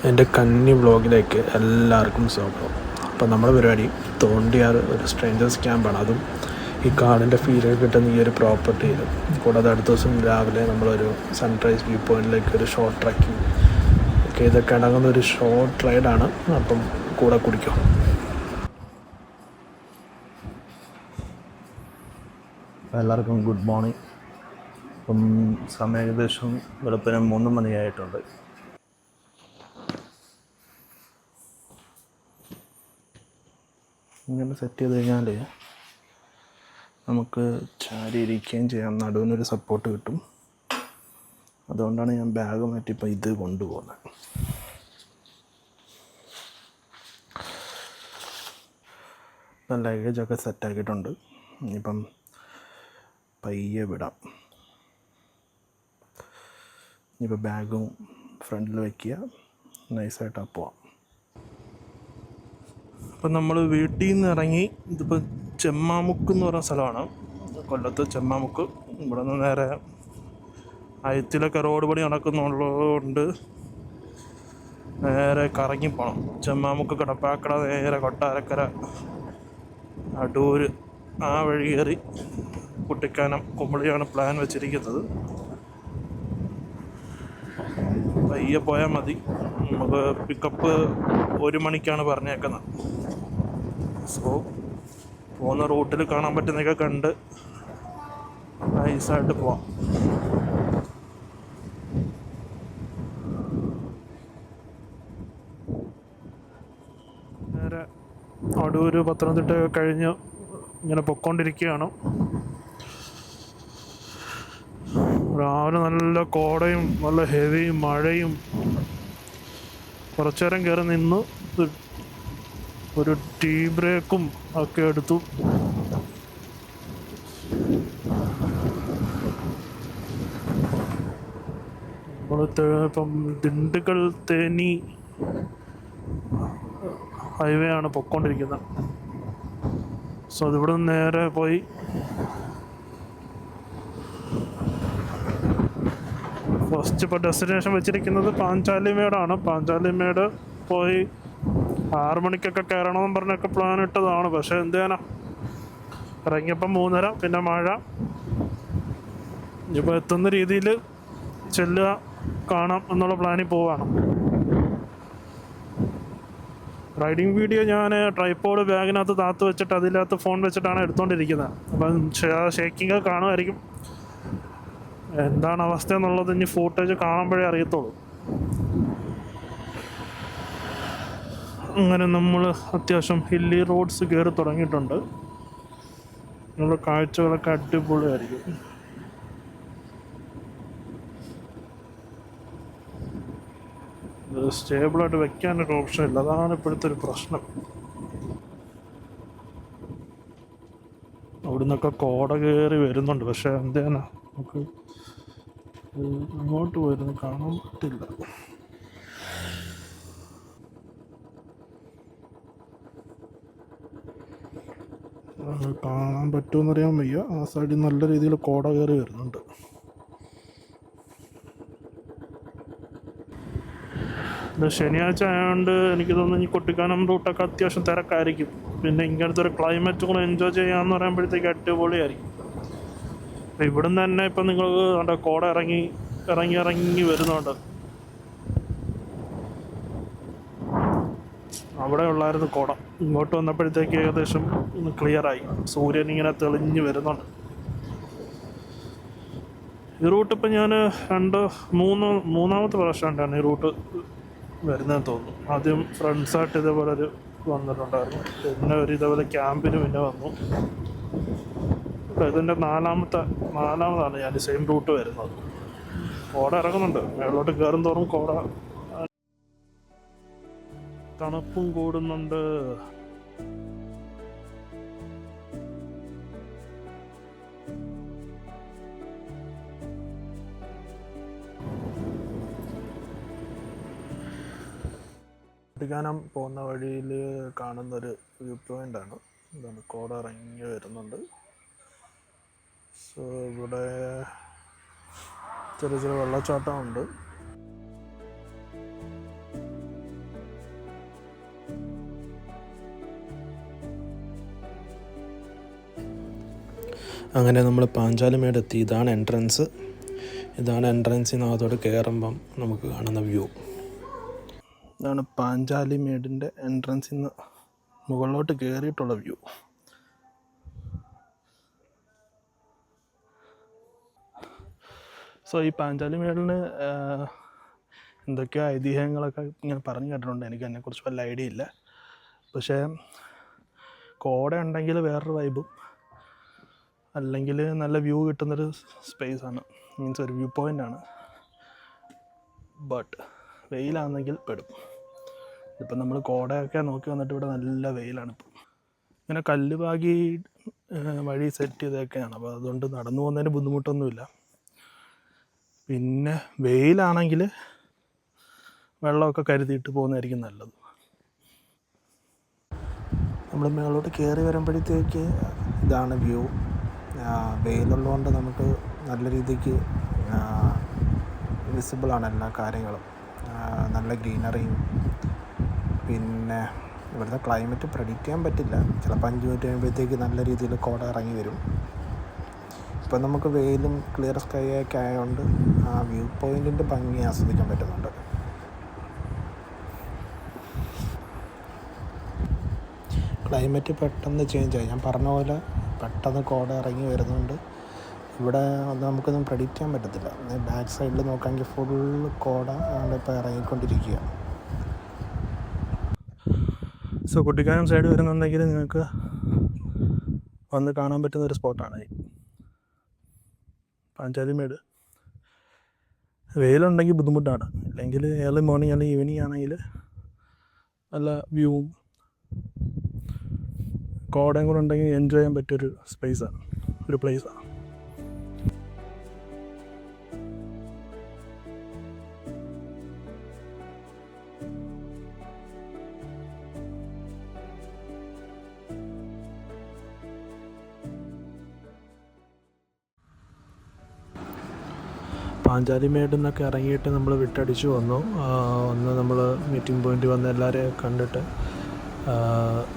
എൻ്റെ കന്നി വ്ളോഗിലേക്ക് എല്ലാവർക്കും സ്വാഗതം. അപ്പോൾ നമ്മുടെ പരിപാടി തോണ്ടിയാർ ഒരു സ്ട്രേഞ്ചേഴ്സ് ക്യാമ്പാണ്. അതും ഈ കാടിൻ്റെ ഫീലൊക്കെ കിട്ടുന്ന ഈ ഒരു പ്രോപ്പർട്ടിയിൽ. കൂടാതെ അടുത്ത ദിവസം രാവിലെ നമ്മളൊരു സൺറൈസ് വ്യൂ പോയിൻറ്റിലേക്ക് ഒരു ഷോർട്ട് ട്രക്കിങ് ഒക്കെ ഇതൊക്കെ അടങ്ങുന്ന ഒരു ഷോർട്ട് റൈഡാണ്. അപ്പം കൂടെ കുടിക്കും. എല്ലാവർക്കും ഗുഡ് മോർണിംഗ്. ഇപ്പം സമയം ഏകദേശം വെളുപ്പിന് 3 മണിയായിട്ടുണ്ട്. ഇങ്ങനെ സെറ്റ് ചെയ്ത് കഴിഞ്ഞാൽ നമുക്ക് ചാരി ഇരിക്കുകയും ചെയ്യാം, നടുവിനൊരു സപ്പോർട്ട് കിട്ടും. അതുകൊണ്ടാണ് ഞാൻ ബാഗ് മാറ്റിപ്പോൾ ഇത് കൊണ്ടുപോകുന്നത്. ലഗേജൊക്കെ സെറ്റാക്കിയിട്ടുണ്ട്. ഇനിയിപ്പം പയ്യെ വിടാം. ഇനിയിപ്പോൾ ബാഗും ഫ്രണ്ടിൽ വയ്ക്കുക, നൈസായിട്ട് പോവാം. അപ്പം നമ്മൾ വീട്ടിൽ നിന്ന് ഇറങ്ങി. ഇതിപ്പോൾ ചെമ്മാമുക്ക് എന്ന് പറയുന്ന സ്ഥലമാണ്, കൊല്ലത്ത് ചെമ്മാമുക്ക്. ഇവിടെ നിന്ന് നേരെ അയത്തിലൊക്കെ റോഡ് പണി നടക്കുന്നുള്ളതുകൊണ്ട് നേരെ കറങ്ങിപ്പോണം. ചെമ്മാമുക്ക്, കടപ്പാക്കട, നേരെ കൊട്ടാരക്കര, അടൂർ, ആ വഴി കയറി കുട്ടിക്കാനം, കുമ്പളിയാണ് പ്ലാൻ വെച്ചിരിക്കുന്നത്. പയ്യെ പോയാൽ മതി. നമുക്ക് പിക്കപ്പ് 1 മണിക്കാണ് പറഞ്ഞേക്കുന്നത്. സോ പോകുന്ന റൂട്ടിൽ കാണാൻ പറ്റുന്നതൊക്കെ കണ്ട് നൈസായിട്ട് പോവാം. നേരെ അടൂർ, പത്തനംതിട്ട കഴിഞ്ഞ് ഇങ്ങനെ പൊയ്ക്കൊണ്ടിരിക്കുകയാണ്. രാവിലെ നല്ല കോടയും നല്ല ഹെവി മഴയും. കുറച്ചു നേരം കയറി നിന്ന് ഒരു ടീ ബ്രേക്കും ഒക്കെ എടുത്തു. നമ്മൾ ഇപ്പം ദിണ്ടുകൾ തേനി ഹൈവേ ആണ് പൊയ്ക്കൊണ്ടിരിക്കുന്നത്. സോ അതിവിടെ നിന്ന് നേരെ പോയി ഫസ്റ്റ് ഇപ്പോൾ ഡെസ്റ്റിനേഷൻ വെച്ചിരിക്കുന്നത് പാഞ്ചാലിമേടാണ്. പാഞ്ചാലിമേട് പോയി 6 മണിക്കൊക്കെ കയറണമെന്ന് പറഞ്ഞൊക്കെ പ്ലാൻ ഇട്ടതാണ്. പക്ഷേ എന്ത് ചെയ്യാനാ, ഇറങ്ങിയപ്പം 3:30, പിന്നെ മഴ. ഇപ്പോൾ എത്തുന്ന രീതിയിൽ ചെല്ലുക, കാണാം എന്നുള്ള പ്ലാനിൽ പോവാണ്. റൈഡിങ് വീഡിയോ ഞാൻ ട്രൈപോഡ് ബാഗിനകത്ത് താത്ത് വെച്ചിട്ട് അതിനകത്ത് ഫോൺ വെച്ചിട്ടാണ് എടുത്തുകൊണ്ടിരിക്കുന്നത്. അപ്പം ഷേക്കിങ് കാണുമായിരിക്കും. എന്താണ് അവസ്ഥ എന്നുള്ളത് ഇനി ഫൂട്ടേജ് കാണുമ്പോഴേ അറിയത്തുള്ളൂ. അങ്ങനെ നമ്മൾ അത്യാവശ്യം ഹില്ലി റോഡ്സ് കയറി തുടങ്ങിയിട്ടുണ്ട്. നമ്മുടെ കാഴ്ചകളൊക്കെ അടിപൊളിയായിരിക്കും. സ്റ്റേബിളായിട്ട് വെക്കാനൊരു ഓപ്ഷൻ ഇല്ല, അതാണ് ഇപ്പോഴത്തെ ഒരു പ്രശ്നം. അവിടെ നിന്നൊക്കെ കോട കയറി വരുന്നുണ്ട്. പക്ഷേ എന്തേനാ, നമുക്ക് അങ്ങോട്ട് പോയിരുന്നു കാണാൻ പറ്റില്ല. കാണാൻ പറ്റുമെന്നറിയാൻ വയ്യ. ആ സൈഡിൽ നല്ല രീതിയിൽ കോട കയറി വരുന്നുണ്ട്. ഇത് ശനിയാഴ്ച ആയതുകൊണ്ട് എനിക്ക് തോന്നുന്നു ഈ കുട്ടിക്കാനം റൂട്ടൊക്കെ അത്യാവശ്യം തിരക്കായിരിക്കും. പിന്നെ ഇങ്ങനത്തെ ഒരു ക്ലൈമറ്റ് കൂടെ എൻജോയ് ചെയ്യാമെന്ന് പറയുമ്പോഴത്തേക്ക് അടിപൊളിയായിരിക്കും. ഇവിടെ നിന്ന് തന്നെ ഇപ്പം നിങ്ങൾക്ക് കോട ഇറങ്ങി വരുന്നുണ്ട്. അവിടെ ഉള്ളായിരുന്നു കോട. ഇങ്ങോട്ട് വന്നപ്പോഴത്തേക്ക് ഏകദേശം ക്ലിയറായി. സൂര്യൻ ഇങ്ങനെ തെളിഞ്ഞ് വരുന്നുണ്ട്. ഈ റൂട്ട് ഇപ്പം ഞാൻ മൂന്നാമത്തെ പ്രാവശ്യമാണ് ഈ റൂട്ട് വരുന്നതെന്ന് തോന്നുന്നു. ആദ്യം ഫ്രണ്ട്സായിട്ട് ഇതേപോലെ ഒരു വന്നിട്ടുണ്ടായിരുന്നു. പിന്നെ ഇതേപോലെ ക്യാമ്പിന് പിന്നെ വന്നു. ഇതിൻ്റെ നാലാമതാണ് ഞാൻ സെയിം റൂട്ട് വരുന്നത്. കോട ഇറങ്ങുന്നുണ്ട്. മേളോട്ട് കയറും തോറും കോട, തണുപ്പും കൂടുന്നുണ്ട്. കുട്ടിക്കാനം പോകുന്ന വഴിയിൽ കാണുന്നൊരു വ്യൂ പോയിൻ്റാണ്. ഇതാണ്, കോട ഇറങ്ങി വരുന്നുണ്ട്. സോ ഇവിടെ ചെറിയ ചെറിയ വെള്ളച്ചാട്ടമുണ്ട്. അങ്ങനെ നമ്മൾ പാഞ്ചാലിമേട് എത്തി. ഇതാണ് എൻട്രൻസ്. ഇതാണ് എൻട്രൻസിനകത്തോട്ട് കയറുമ്പം നമുക്ക് കാണുന്ന വ്യൂ. ഇതാണ് പാഞ്ചാലിമേടിൻ്റെ എൻട്രൻസിൽ നിന്ന് മുകളിലോട്ട് കയറിയിട്ടുള്ള വ്യൂ. സോ ഈ പാഞ്ചാലിമേടിന് എന്തൊക്കെയോ ഐതിഹ്യങ്ങളൊക്കെ ഇങ്ങനെ പറഞ്ഞു കേട്ടിട്ടുണ്ട്. എനിക്ക് അതിനെക്കുറിച്ച് വല്ല ഐഡിയ ഇല്ല. പക്ഷേ കോട ഉണ്ടെങ്കിൽ വേറൊരു വൈബും, അല്ലെങ്കിൽ നല്ല വ്യൂ കിട്ടുന്നൊരു സ്പേസാണ്, മീൻസ് ഒരു വ്യൂ പോയിൻ്റാണ്. ബട്ട് വെയിലാണെങ്കിൽ പെടും. ഇപ്പം നമ്മൾ കോടയൊക്കെ നോക്കി വന്നിട്ട് ഇവിടെ നല്ല വെയിലാണ്. ഇപ്പം ഇങ്ങനെ കല്ല് പാകി വഴി സെറ്റ് ചെയ്തൊക്കെയാണ്. അപ്പോൾ അതുകൊണ്ട് നടന്നു പോകുന്നതിന് ബുദ്ധിമുട്ടൊന്നുമില്ല. പിന്നെ വെയിലാണെങ്കിൽ വെള്ളമൊക്കെ കരുതിയിട്ട് പോകുന്നതായിരിക്കും നല്ലത്. നമ്മൾ മേളോട്ട് കയറി വരുമ്പോഴത്തേക്ക് ഇതാണ് വ്യൂ. വെയിലുള്ളതുകൊണ്ട് നമുക്ക് നല്ല രീതിക്ക് വിസിബിളാണ് എല്ലാ കാര്യങ്ങളും. നല്ല ഗ്രീനറിയും. പിന്നെ ഇവിടുത്തെ ക്ലൈമറ്റ് പ്രെഡിക്റ്റ് ചെയ്യാൻ പറ്റില്ല. ചിലപ്പോൾ 5 മിനിറ്റ് കഴിയുമ്പോഴത്തേക്ക് നല്ല രീതിയിൽ കോട ഇറങ്ങി വരും. ഇപ്പം നമുക്ക് വെയിലും ക്ലിയർ സ്കൈ ഒക്കെ ആയതുകൊണ്ട് ആ വ്യൂ പോയിൻറ്റിൻ്റെ ഭംഗി ആസ്വദിക്കാൻ പറ്റുന്നുണ്ട്. ക്ലൈമറ്റ് പെട്ടെന്ന് ചേഞ്ചായി. ഞാൻ പറഞ്ഞ പോലെ പെട്ടെന്ന് കോട ഇറങ്ങി വരുന്നുണ്ട്. ഇവിടെ നമുക്കൊന്നും പ്രെഡിക്റ്റ് ചെയ്യാൻ പറ്റത്തില്ല. ബാക്ക് സൈഡിൽ നോക്കാമെങ്കിൽ ഫുള്ള് കോട ഇപ്പോൾ ഇറങ്ങിക്കൊണ്ടിരിക്കുക. സോ കുട്ടിക്കാനം സൈഡ് വരുന്നുണ്ടെങ്കിൽ നിങ്ങൾക്ക് വന്ന് കാണാൻ പറ്റുന്നൊരു സ്പോട്ടാണ് ഈ പാഞ്ചാലിമേട്. വെയിലുണ്ടെങ്കിൽ ബുദ്ധിമുട്ടാണ്. അല്ലെങ്കിൽ ഏർലി മോർണിംഗ് അല്ലെങ്കിൽ ഈവനിങ് ആണെങ്കിൽ നല്ല വ്യൂവും കോടയും കൂടെ ഉണ്ടെങ്കിൽ എൻജോയ് ചെയ്യാൻ പറ്റിയൊരു സ്പേസാണ്, ഒരു പ്ലേസാണ്. പാഞ്ചാലിമേട് നിന്നൊക്കെ ഇറങ്ങിയിട്ട് നമ്മൾ വിട്ടടിച്ചു വന്നു. നമ്മൾ മീറ്റിംഗ് പോയിൻ്റ് വന്ന് എല്ലാവരെയും കണ്ടിട്ട്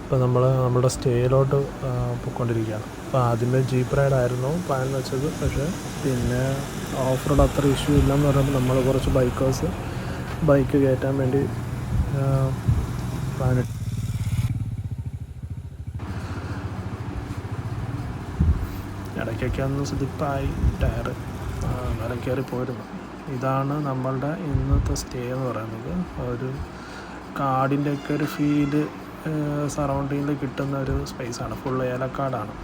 ഇപ്പോൾ നമ്മുടെ സ്റ്റേയിലോട്ട് പോയിക്കൊണ്ടിരിക്കുകയാണ്. അപ്പോൾ ആദ്യമേ ജീപ്പ് റൈഡായിരുന്നു പ്ലാൻ വെച്ചത്. പക്ഷേ പിന്നെ ഓഫ് റോഡ് അത്ര ഇഷ്യൂ ഇല്ലെന്ന് പറയുമ്പോൾ നമ്മൾ കുറച്ച് ബൈക്കേഴ്സ് ബൈക്ക് കയറ്റാൻ വേണ്ടി പ്ലാനിട്ട് ഇടയ്ക്കൊക്കെ ഒന്ന് സ്ലിപ്പായി ടയറ്, മല കയറി പോയിരുന്നു. ഇതാണ് നമ്മളുടെ ഇന്നത്തെ സ്റ്റേ എന്ന് പറയുന്നത്. ഒരു കാടിൻ്റെയൊക്കെ ഒരു ഫീല് സറൗണ്ടിങ്ങിൽ കിട്ടുന്ന ഒരു സ്പേസാണ്. ഫുൾ ഏലക്കാടാണ്.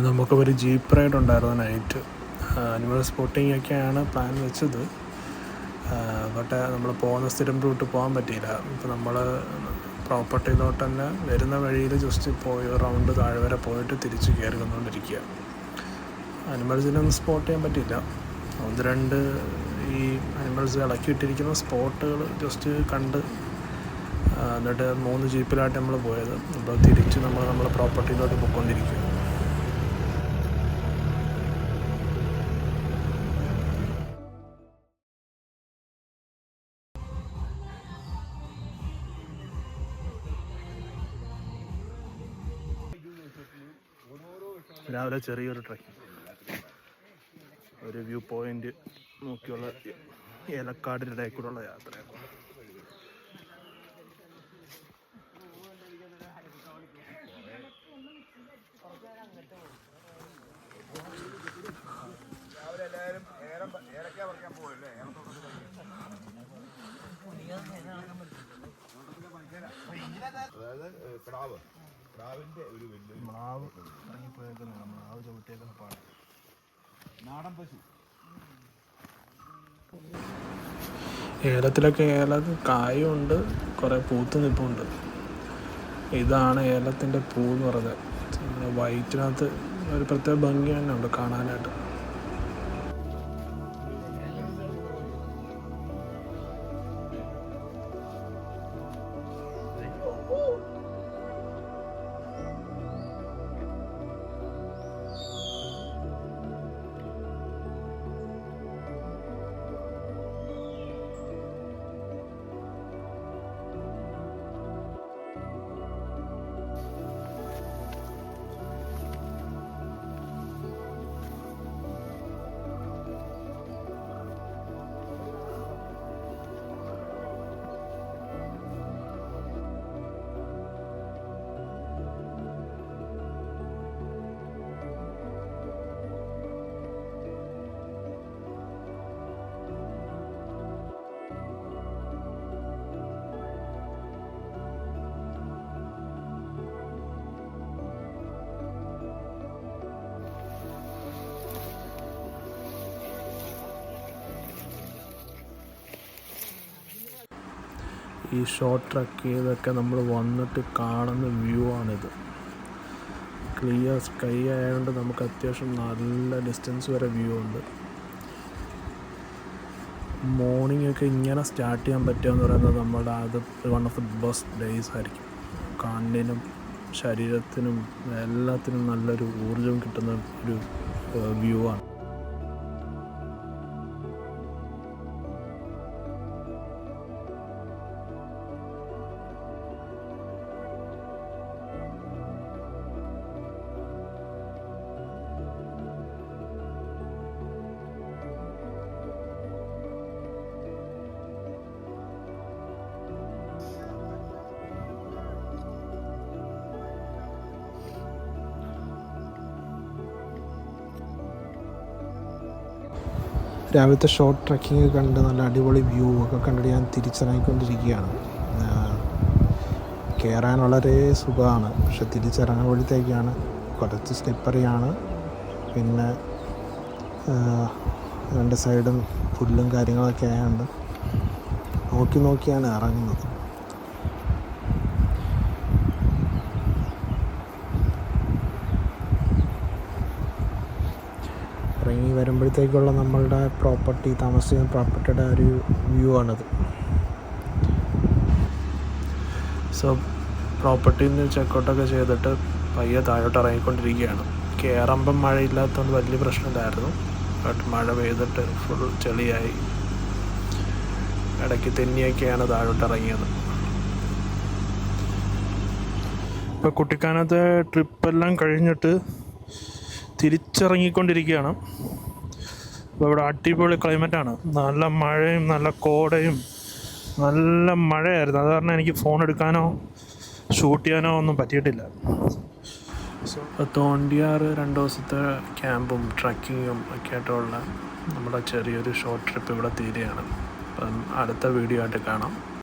നമുക്ക് ഒരു ജീപ്പ് റൈഡ് ഉണ്ടായിരുന്നു നൈറ്റ്. അനിമൽ സ്പോട്ടിംഗ് ഒക്കെയാണ് പ്ലാൻ വെച്ചത്. ബട്ട് നമ്മൾ പോകുന്ന സ്ഥിരം റൂട്ട് പോകാൻ പറ്റിയില്ല. ഇപ്പോൾ നമ്മൾ പ്രോപ്പർട്ടിയിലോട്ട് തന്നെ വരുന്ന വഴിയിൽ ജസ്റ്റ് പോയി റൗണ്ട് താഴെ വരെ പോയിട്ട് തിരിച്ച് കയറി വന്നുകൊണ്ടിരിക്കുക. അനിമൽസിനൊന്നും സ്പോട്ട് ചെയ്യാൻ പറ്റിയില്ല. 1-2 ഈ അനിമൽസ് ഇളക്കിയിട്ടിരിക്കുന്ന സ്പോട്ടുകൾ ജസ്റ്റ് കണ്ട് എന്നിട്ട് 3 ജീപ്പിലായിട്ട് നമ്മൾ പോയത്. അപ്പോൾ തിരിച്ച് നമ്മളെ പ്രോപ്പർട്ടിയിലോട്ട് പോയിക്കൊണ്ടിരിക്കുക. രാവിലെ ചെറിയൊരു ട്രെക്കിംഗ്, ഒരു വ്യൂ പോയിൻ്റ് നോക്കിയുള്ള ഏലക്കാടിൻ്റെ ഇടയിൽ കൂടെയുള്ള യാത്രയാണ്. മ്ലാവ് ഇറങ്ങിപ്പോയേക്കുന്നത്, മ്ലാവ് ചവിട്ടിയേക്കുന്ന പാട്. നാടൻ പശു ഏലത്തിലൊക്കെ കായുണ്ട്, കുറേ പൂത്ത് നിൽപ്പുണ്ട്. ഇതാണ് ഏലത്തിൻ്റെ പൂ എന്ന് പറഞ്ഞത്. വൈറ്റിനകത്ത് ഒരു പ്രത്യേക ഭംഗി തന്നെ ഉണ്ട് കാണാനായിട്ട്. ഈ ഷോർട്ട് ട്രക്ക് ചെയ്തൊക്കെ നമ്മൾ വന്നിട്ട് കാണുന്ന വ്യൂ ആണിത്. ക്ലിയർ സ്കൈ ആയതുകൊണ്ട് നമുക്ക് അത്യാവശ്യം നല്ല ഡിസ്റ്റൻസ് വരെ വ്യൂ ഉണ്ട്. മോർണിംഗ് ഒക്കെ ഇങ്ങനെ സ്റ്റാർട്ട് ചെയ്യാൻ പറ്റുക എന്ന് പറയുന്നത് നമ്മുടെ അത് one of the best days ആയിരിക്കും. കണ്ണിനും ശരീരത്തിനും എല്ലാത്തിനും നല്ലൊരു ഊർജ്ജം കിട്ടുന്ന ഒരു വ്യൂ ആണ്. രാവിലത്തെ ഷോർട്ട് ട്രക്കിങ് കണ്ട് നല്ല അടിപൊളി വ്യൂ ഒക്കെ കണ്ടിട്ട് ഞാൻ തിരിച്ചിറങ്ങിക്കൊണ്ടിരിക്കുകയാണ്. കയറാൻ വളരെ സുഖമാണ്, പക്ഷെ തിരിച്ചിറങ്ങുമ്പോഴത്തേക്കാണ് കുറച്ച് സ്ലിപ്പറിയാണ്. പിന്നെ രണ്ട് സൈഡും പുല്ലും കാര്യങ്ങളൊക്കെ ആയതുകൊണ്ട് നോക്കിയാണ് ഇറങ്ങുന്നത്. ഇറങ്ങി വരുമ്പോഴത്തേക്കുള്ള നമ്മളുടെ പ്രോപ്പർട്ടി, താമസിക്കുന്ന പ്രോപ്പർട്ടിയുടെ ഒരു വ്യൂ ആണത്. സോ പ്രോപ്പർട്ടിയിൽ നിന്ന് ചെക്കൗട്ടൊക്കെ ചെയ്തിട്ട് പയ്യെ താഴോട്ട് ഇറങ്ങിക്കൊണ്ടിരിക്കുകയാണ്. കയറുമ്പം മഴയില്ലാത്തതുകൊണ്ട് വലിയ പ്രശ്നമില്ലായിരുന്നു. ബട്ട് മഴ പെയ്തിട്ട് ഫുൾ ചെളിയായി, ഇടയ്ക്ക് തെന്നിയൊക്കെയാണ് താഴോട്ട് ഇറങ്ങിയത്. ഇപ്പോൾ കുട്ടിക്കാനത്തെ ട്രിപ്പെല്ലാം കഴിഞ്ഞിട്ട് തിരിച്ചിറങ്ങിക്കൊണ്ടിരിക്കുകയാണ്. ഇപ്പോൾ ഇവിടെ അടിപൊളി ക്ലൈമറ്റാണ്. നല്ല മഴയും നല്ല കോടയും നല്ല മഴയായിരുന്നു. അത് കാരണം എനിക്ക് ഫോൺ എടുക്കാനോ ഷൂട്ട് ചെയ്യാനോ ഒന്നും പറ്റിയിട്ടില്ല. സോ തോണ്ടിയാറ് 2 ദിവസത്തെ ക്യാമ്പും ട്രക്കിങ്ങും ഒക്കെ ആയിട്ടുള്ള നമ്മുടെ ചെറിയൊരു ഷോർട്ട് ട്രിപ്പ് ഇവിടെ തീരുകയാണ്. അപ്പം അടുത്ത വീഡിയോ ആയിട്ട് കാണാം.